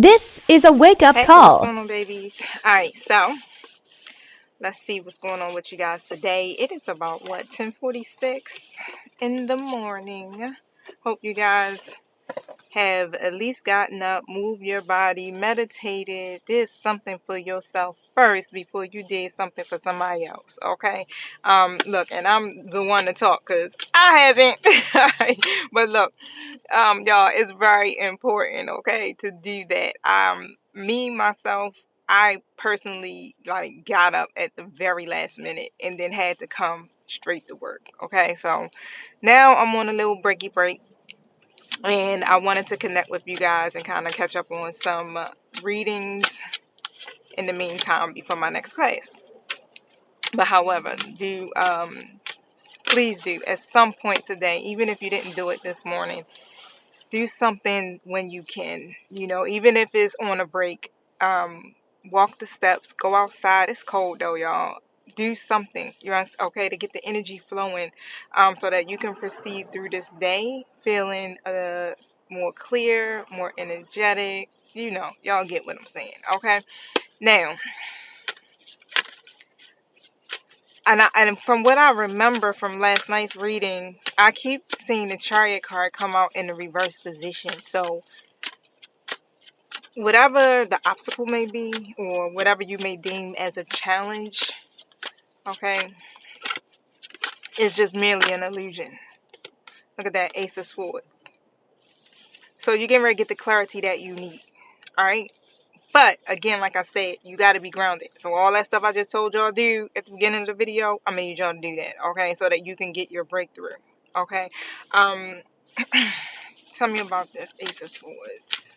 This is a wake up Hey, what's call. going on, babies? All right, so let's see what's going on with you guys today. It is about what 10:46 in the morning. Hope you guys have at least gotten up, moved your body, meditated, did something for yourself first before you did something for somebody else. Okay. Look, and I'm the one to talk because I haven't. But look, y'all, it's very important, okay, to do that. Me myself, I personally like got up at the very last minute and then had to come straight to work. Okay, so now I'm on a little breaky break, and I wanted to connect with you guys and kind of catch up on some readings in the meantime before my next class. But however, do please do at some point today, even if you didn't do it this morning, do something when you can, even if it's on a break. Walk the steps, go outside. It's cold though, y'all. Do something, okay, to get the energy flowing, so that you can proceed through this day feeling more clear, more energetic. Y'all get what I'm saying, okay? Now, and from what I remember from last night's reading, I keep seeing the Chariot card come out in the reverse position. So whatever the obstacle may be, or whatever you may deem as a challenge, okay, is just merely an illusion. Look at that Ace of Swords. So you're getting ready to get the clarity that you need. All right. But again, like I said, you got to be grounded. So all that stuff I just told y'all to do at the beginning of the video, I need y'all to do that. Okay. So that you can get your breakthrough. Okay. Um, Tell me about this Ace of Swords.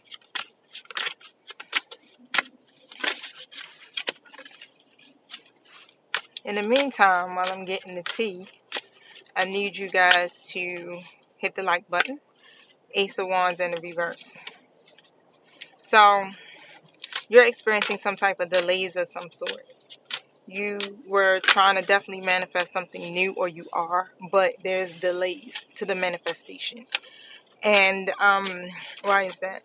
In the meantime, while I'm getting the tea, I need you guys to hit the like button. Ace of Wands in the reverse. So you're experiencing some type of delays of some sort. You were trying to definitely manifest something new, or you are, but there's delays to the manifestation. And why is that?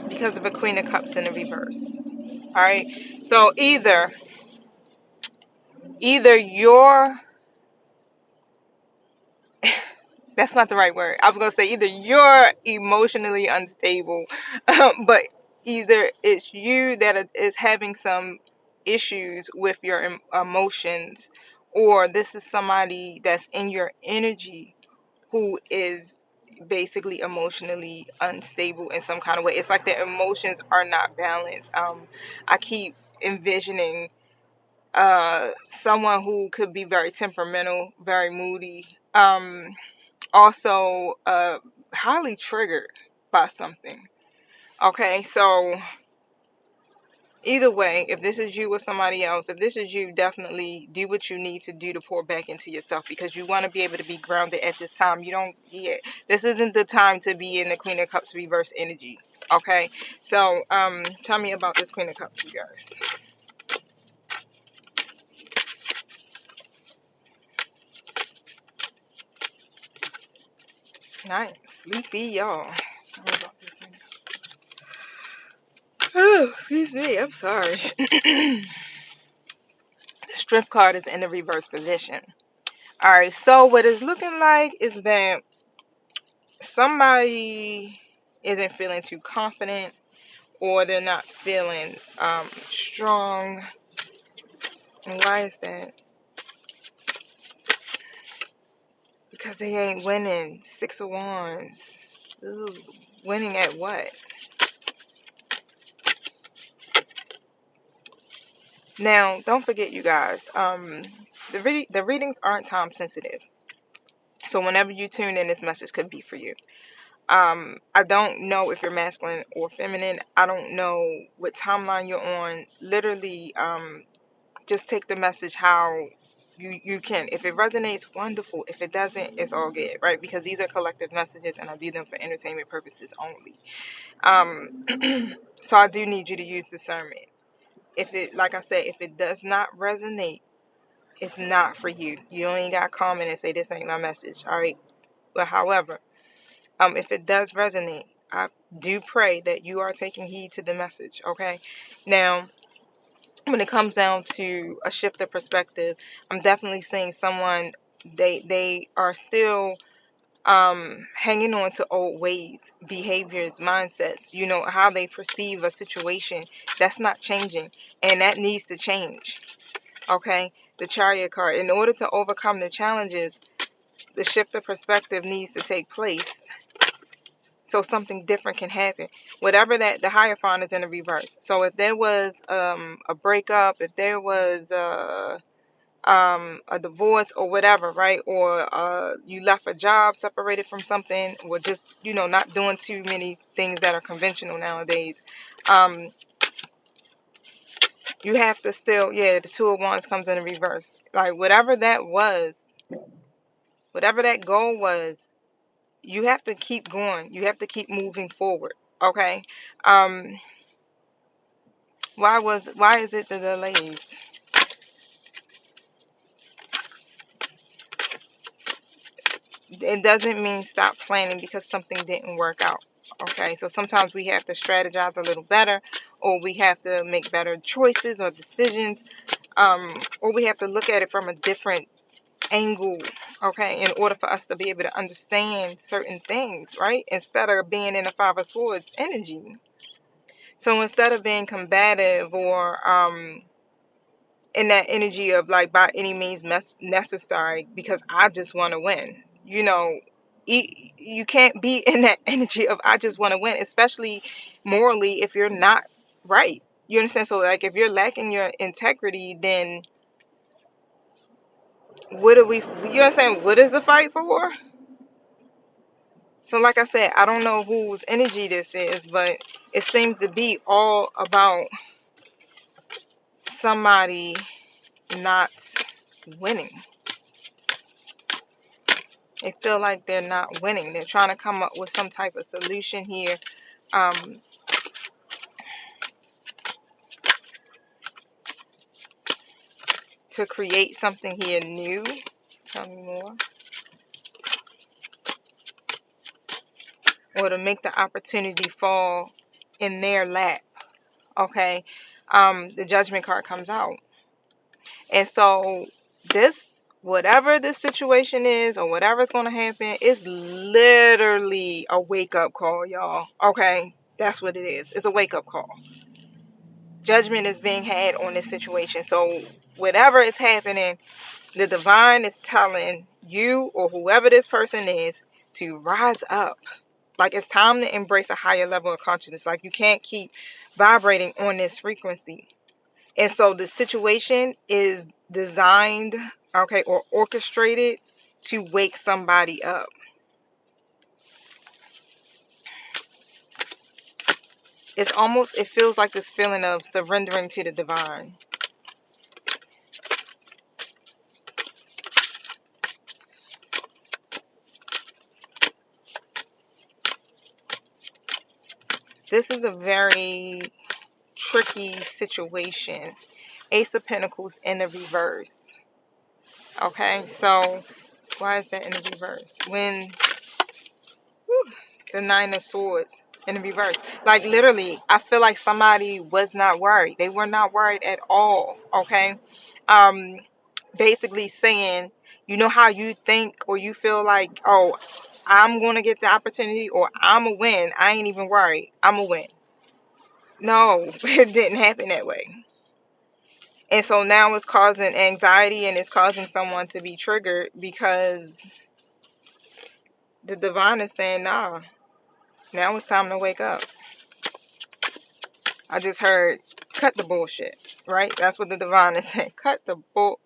Because of a Queen of Cups in the reverse. All right. So either you're that's not the right word. I was gonna say either you're emotionally unstable, but either it's you that is having some issues with your emotions, or this is somebody that's in your energy who is basically emotionally unstable in some kind of way. It's like their emotions are not balanced. I keep envisioning someone who could be very temperamental, very moody. Also highly triggered by something. Okay, so either way, if this is you or somebody else, if this is you, definitely do what you need to do to pour back into yourself, because you want to be able to be grounded at this time. You don't, yeah, this isn't the time to be in the Queen of Cups reverse energy. Okay, so tell me about this Queen of Cups, you guys. I am sleepy, y'all. Tell me about this Queen of Cups. Oh, excuse me, I'm sorry. The Strength card is in the reverse position. All right, so what it's looking like is that somebody isn't feeling too confident, or they're not feeling strong. And why is that? Because they ain't winning. Six of Wands. Ooh, winning at what? Now, don't forget, you guys, the readings aren't time sensitive. So whenever you tune in, this message could be for you. I don't know if you're masculine or feminine. I don't know what timeline you're on. Literally, just take the message how you can. If it resonates, wonderful. If it doesn't, it's all good, right? Because these are collective messages, and I do them for entertainment purposes only. So I do need you to use discernment. If it, like I said, if it does not resonate, it's not for you. You don't even got to comment and say this ain't my message. All right. But however, if it does resonate, I do pray that you are taking heed to the message. Okay. Now, when it comes down to a shift of perspective, I'm definitely seeing someone, they are still hanging on to old ways, behaviors, mindsets, how they perceive a situation. That's not changing, and that needs to change. Okay, the Chariot card, in order to overcome the challenges, the shift of perspective needs to take place so something different can happen. Whatever that, the Hierophant is in the reverse. So if there was a breakup, if there was a divorce or whatever, right? Or you left a job, separated from something, or just, not doing too many things that are conventional nowadays. You have to still, the Two of Wands comes in the reverse. Like whatever that was, whatever that goal was, you have to keep going. You have to keep moving forward. Okay. Why is it the delays? It doesn't mean stop planning because something didn't work out. Okay, so sometimes we have to strategize a little better, or we have to make better choices or decisions, or we have to look at it from a different angle, okay, in order for us to be able to understand certain things, right? Instead of being in the Five of Swords energy. So instead of being combative or in that energy of like by any means necessary because I just want to win. You can't be in that energy of I just want to win, especially morally if you're not right. You understand? So like if you're lacking your integrity, then what are we? You understand? What is the fight for? So like I said, I don't know whose energy this is, but it seems to be all about somebody not winning. They feel like they're not winning. They're trying to come up with some type of solution here, um, to create something here new. Tell me more. Or to make the opportunity fall in their lap. Okay. The Judgment card comes out. And so this, whatever this situation is or whatever's going to happen, is literally a wake-up call, y'all. Okay. That's what it is. It's a wake-up call. Judgment is being had on this situation. So whatever is happening, the divine is telling you or whoever this person is to rise up. Like it's time to embrace a higher level of consciousness. Like you can't keep vibrating on this frequency. And so the situation is designed, okay, or orchestrated to wake somebody up. It's almost, it feels like this feeling of surrendering to the divine. This is a very tricky situation. Ace of Pentacles in the reverse. Okay, so why is that in the reverse? When the Nine of Swords in the reverse. Like literally, I feel like somebody was not worried. They were not worried at all. Okay. Um, basically saying, how you think or you feel like, oh, I'm gonna get the opportunity or I'm a win. I ain't even worried. I'm a win. No, it didn't happen that way. And so now it's causing anxiety and it's causing someone to be triggered because the divine is saying, nah, now it's time to wake up. I just heard, cut the bullshit, right? That's what the divine is saying. Cut the bull.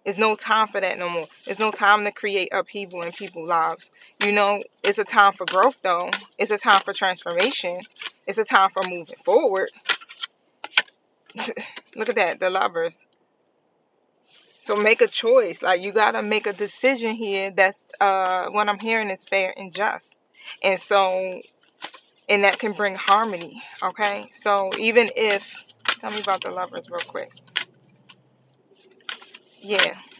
There's no time for that no more. There's no time to create upheaval in people's lives. It's a time for growth, though. It's a time for transformation. It's a time for moving forward. Look at that, the Lovers. So make a choice. Like you gotta make a decision here. That's what I'm hearing is fair and just. And so, and that can bring harmony. Okay. So even if, tell me about the Lovers real quick. yeah.